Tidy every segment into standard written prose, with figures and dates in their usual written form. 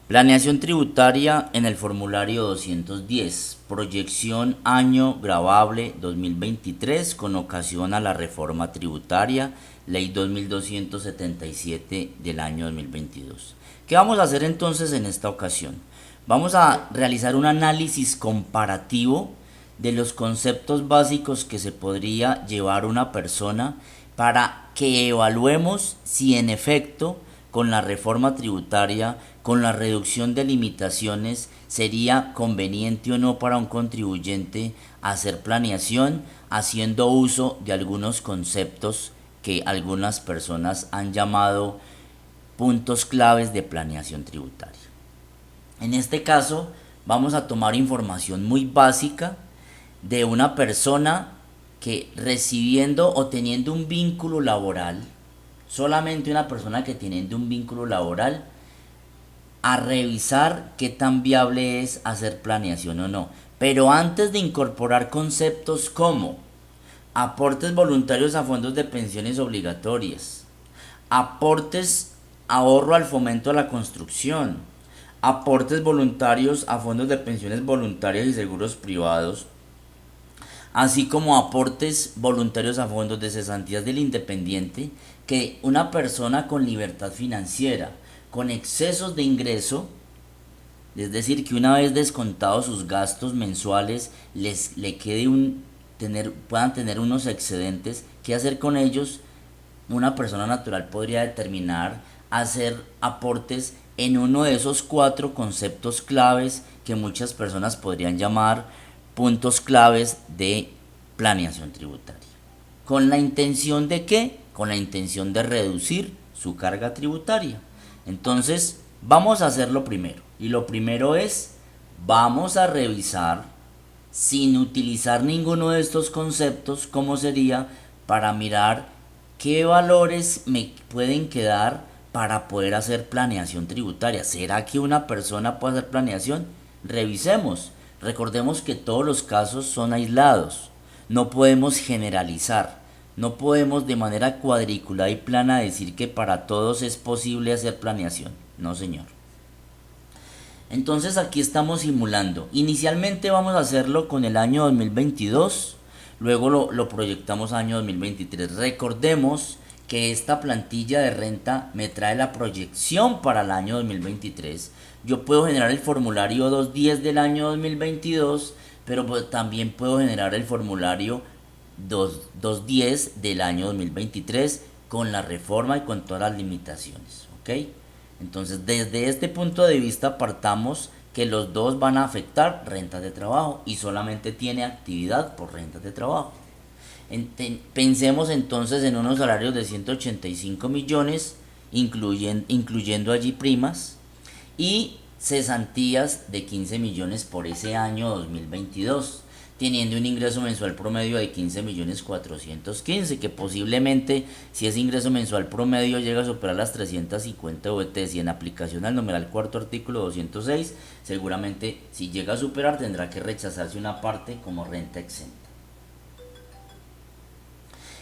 Planeación tributaria en el formulario 210, proyección año grabable 2023 con ocasión a la reforma tributaria, ley 2277 del año 2022. ¿Qué vamos a hacer entonces en esta ocasión? Vamos a realizar un análisis comparativo de los conceptos básicos que se podría llevar una persona para que evaluemos si en efecto con la reforma tributaria, con la reducción de limitaciones, sería conveniente o no para un contribuyente hacer planeación haciendo uso de algunos conceptos que algunas personas han llamado puntos claves de planeación tributaria. En este caso, vamos a tomar información muy básica de una persona que recibiendo o teniendo un vínculo laboral, solamente una persona que teniendo un vínculo laboral, a revisar qué tan viable es hacer planeación o no. Pero antes de incorporar conceptos como aportes voluntarios a fondos de pensiones obligatorias, aportes ahorro al fomento a la construcción, aportes voluntarios a fondos de pensiones voluntarias y seguros privados, así como aportes voluntarios a fondos de cesantías del independiente, que una persona con libertad financiera, con excesos de ingreso, es decir, que una vez descontados sus gastos mensuales le quede puedan tener unos excedentes, ¿qué hacer con ellos? Una persona natural podría determinar hacer aportes en uno de esos cuatro conceptos claves que muchas personas podrían llamar puntos claves de planeación tributaria. ¿Con la intención de qué? Con la intención de reducir su carga tributaria. Entonces, vamos a hacer lo primero. Y lo primero es, vamos a revisar, sin utilizar ninguno de estos conceptos, cómo sería para mirar qué valores me pueden quedar para poder hacer planeación tributaria. ¿Será que una persona puede hacer planeación? Revisemos. Recordemos que todos los casos son aislados. No podemos generalizar. No podemos de manera cuadriculada y plana decir que para todos es posible hacer planeación. No, señor. Entonces aquí estamos simulando. Inicialmente vamos a hacerlo con el año 2022, luego lo proyectamos a año 2023. Recordemos que esta plantilla de renta me trae la proyección para el año 2023. Yo puedo generar el formulario 210 del año 2022, pero también puedo generar el formulario 210 del año 2023 con la reforma y con todas las limitaciones. ¿Ok? Entonces, desde este punto de vista partamos que los dos van a afectar rentas de trabajo y solamente tiene actividad por rentas de trabajo. Pensemos entonces en unos salarios de 185 millones, incluyendo allí primas, y cesantías de 15 millones por ese año 2022, teniendo un ingreso mensual promedio de 15.415.000, que posiblemente si ese ingreso mensual promedio llega a superar las 350 VTs y en aplicación al numeral cuarto artículo 206, seguramente si llega a superar tendrá que rechazarse una parte como renta exenta.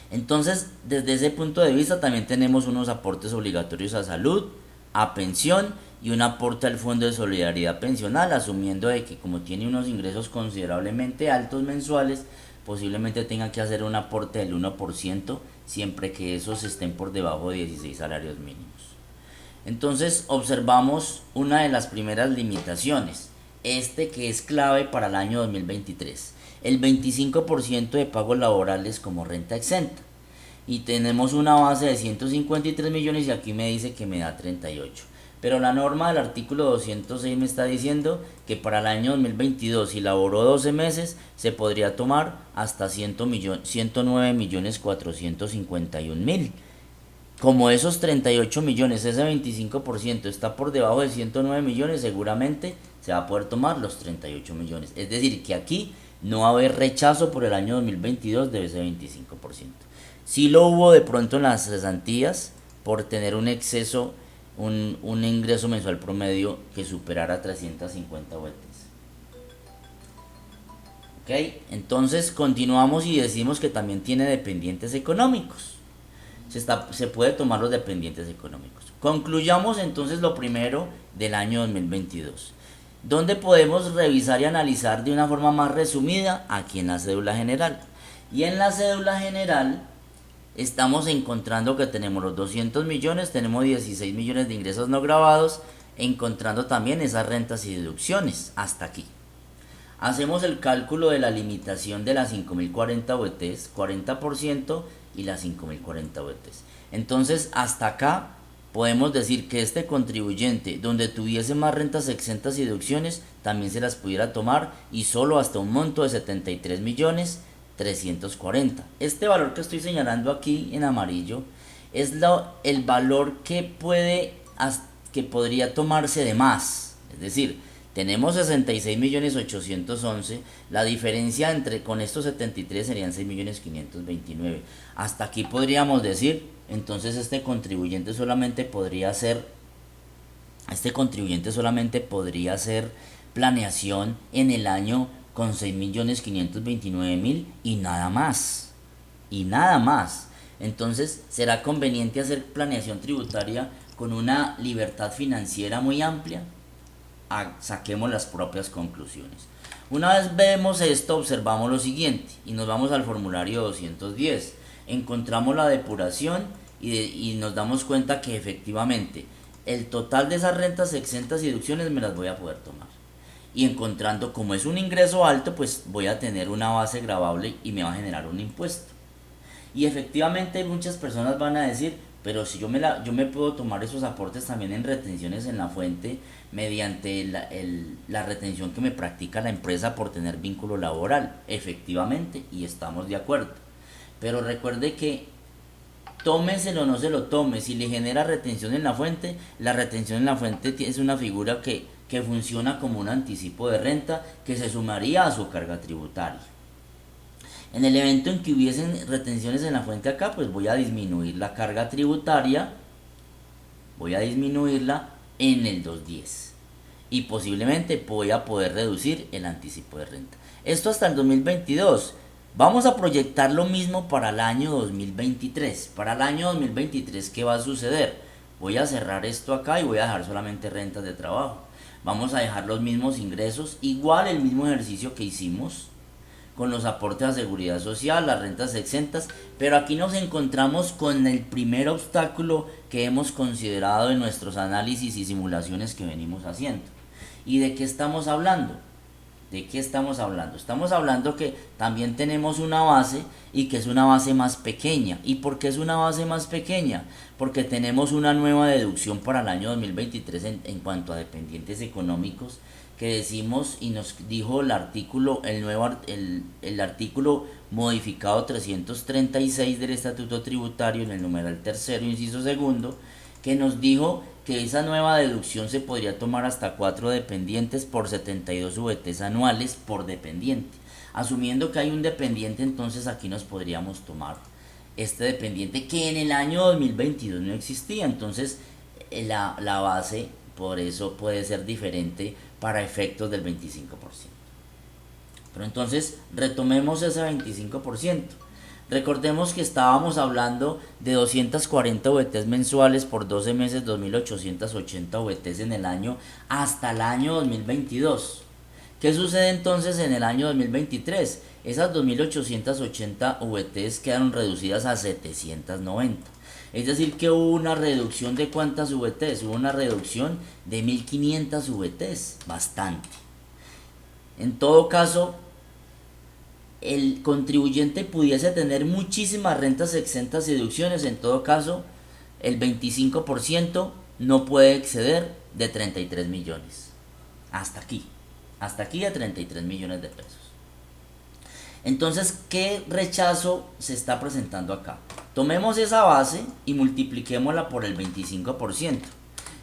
Entonces, desde ese punto de vista también tenemos unos aportes obligatorios a salud, a pensión y un aporte al Fondo de Solidaridad Pensional, asumiendo de que como tiene unos ingresos considerablemente altos mensuales, posiblemente tenga que hacer un aporte del 1%, siempre que esos estén por debajo de 16 salarios mínimos. Entonces observamos una de las primeras limitaciones, que es clave para el año 2023, el 25% de pagos laborales como renta exenta. Y tenemos una base de 153 millones y aquí me dice que me da 38. Pero la norma del artículo 206 me está diciendo que para el año 2022, si laboró 12 meses, se podría tomar hasta 109.451.000. Como esos 38 millones, ese 25% está por debajo de 109 millones, seguramente se va a poder tomar los 38 millones. Es decir, que aquí no va a haber rechazo por el año 2022 de ese 25%. Sí lo hubo de pronto en las cesantías por tener un exceso, un ingreso mensual promedio que superara 350 VTs. ¿Ok? Entonces continuamos y decimos que también tiene dependientes económicos. Se puede tomar los dependientes económicos. Concluyamos entonces lo primero del año 2022. ¿Dónde podemos revisar y analizar de una forma más resumida? Aquí en la cédula general. Y en la cédula general estamos encontrando que tenemos los 200 millones, tenemos 16 millones de ingresos no grabados, encontrando también esas rentas y deducciones hasta aquí. Hacemos el cálculo de la limitación de las 5040 VTs, 40% y las 5040 VTs. Entonces hasta acá podemos decir que este contribuyente donde tuviese más rentas exentas y deducciones también se las pudiera tomar y solo hasta un monto de 73 millones 340. Este valor que estoy señalando aquí en amarillo es el valor que podría tomarse de más. Es decir, tenemos 66 millones 811, la diferencia entre con estos 73 serían 6 millones 529. Hasta aquí podríamos decir, entonces este contribuyente solamente podría hacer planeación en el año con 6.529.000 y nada más. Y nada más. Entonces, ¿será conveniente hacer planeación tributaria con una libertad financiera muy amplia? Saquemos las propias conclusiones. Una vez vemos esto, observamos lo siguiente y nos vamos al formulario 210. Encontramos la depuración y nos damos cuenta que efectivamente el total de esas rentas exentas y deducciones me las voy a poder tomar. Y encontrando como es un ingreso alto, pues voy a tener una base gravable y me va a generar un impuesto. Y efectivamente muchas personas van a decir, pero si yo me puedo tomar esos aportes también en retenciones en la fuente mediante la retención que me practica la empresa por tener vínculo laboral. Efectivamente, y estamos de acuerdo. Pero recuerde que tómeselo o no se lo tome, si le genera retención en la fuente es una figura que funciona como un anticipo de renta que se sumaría a su carga tributaria. En el evento en que hubiesen retenciones en la fuente acá, pues voy a disminuir la carga tributaria, voy a disminuirla en el 210 y posiblemente voy a poder reducir el anticipo de renta. Esto hasta el 2022. Vamos a proyectar lo mismo para el año 2023. Para el año 2023, ¿qué va a suceder? Voy a cerrar esto acá y voy a dejar solamente rentas de trabajo. Vamos a dejar los mismos ingresos, igual el mismo ejercicio que hicimos con los aportes a seguridad social, las rentas exentas, pero aquí nos encontramos con el primer obstáculo que hemos considerado en nuestros análisis y simulaciones que venimos haciendo. ¿Y de qué estamos hablando? ¿De qué estamos hablando? Estamos hablando que también tenemos una base y que es una base más pequeña. ¿Y por qué es una base más pequeña? Porque tenemos una nueva deducción para el año 2023 en cuanto a dependientes económicos que decimos y nos dijo el artículo modificado 336 del Estatuto Tributario en el numeral tercero, inciso segundo, que nos dijo que esa nueva deducción se podría tomar hasta 4 dependientes por 72 VTs anuales por dependiente. Asumiendo que hay un dependiente, entonces aquí nos podríamos tomar este dependiente que en el año 2022 no existía. Entonces la base por eso puede ser diferente para efectos del 25%. Pero entonces retomemos ese 25%. Recordemos que estábamos hablando de 240 VTs mensuales por 12 meses, 2.880 VTs en el año hasta el año 2022. ¿Qué sucede entonces en el año 2023? Esas 2.880 VTs quedaron reducidas a 790. Es decir, que hubo una reducción de ¿cuántas VTs? Hubo una reducción de 1.500 VTs, bastante. En todo caso, el contribuyente pudiese tener muchísimas rentas exentas y deducciones. En todo caso, el 25% no puede exceder de 33 millones. Hasta aquí de 33 millones de pesos. Entonces, ¿qué rechazo se está presentando acá? Tomemos esa base y multipliquémosla por el 25%.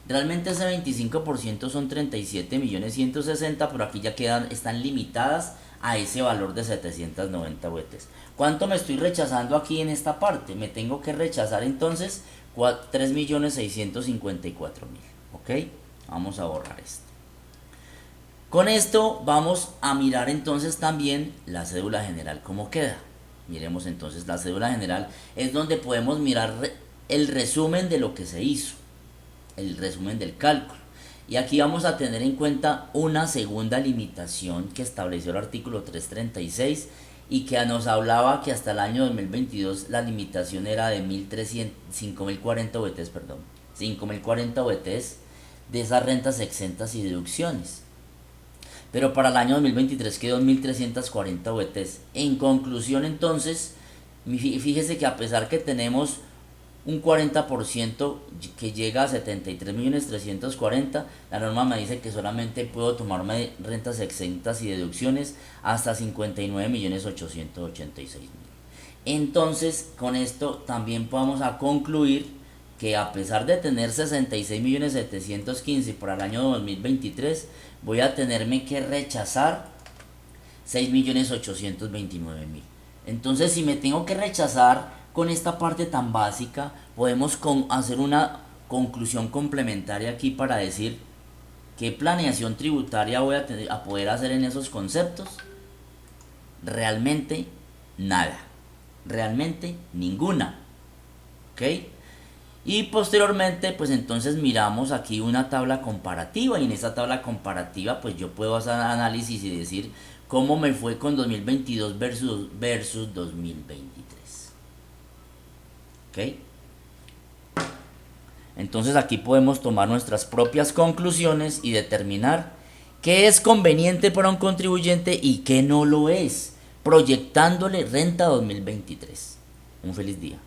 Realmente ese 25% son 37.160.000, pero aquí ya están limitadas a ese valor de 790 VTs. ¿Cuánto me estoy rechazando aquí en esta parte? Me tengo que rechazar entonces 3.654.000. ¿Ok? Vamos a borrar esto. Con esto vamos a mirar entonces también la cédula general, cómo queda. Miremos entonces la cédula general, es donde podemos mirar el resumen de lo que se hizo. el resumen del cálculo. Y aquí vamos a tener en cuenta una segunda limitación que estableció el artículo 336 y que nos hablaba que hasta el año 2022 la limitación era de 5.040 VTs, perdón, 5.040 VTs de esas rentas exentas y deducciones. Pero para el año 2023 quedó en 1.340 VTs. En conclusión, entonces, fíjese que a pesar que tenemos un 40% que llega a 73.340.000, la norma me dice que solamente puedo tomarme rentas exentas y deducciones hasta 59.886.000. Entonces, con esto también vamos a concluir que a pesar de tener 66.715.000 para el año 2023, voy a tenerme que rechazar 6.829.000. Entonces, si me tengo que rechazar con esta parte tan básica, podemos hacer una conclusión complementaria aquí para decir qué planeación tributaria voy a poder hacer en esos conceptos. Realmente nada, realmente ninguna, ¿ok? Y posteriormente, pues entonces miramos aquí una tabla comparativa, y en esa tabla comparativa pues yo puedo hacer análisis y decir cómo me fue con 2022 versus 2023. ¿Ok? Entonces aquí podemos tomar nuestras propias conclusiones y determinar qué es conveniente para un contribuyente y qué no lo es, proyectándole renta 2023. Un feliz día.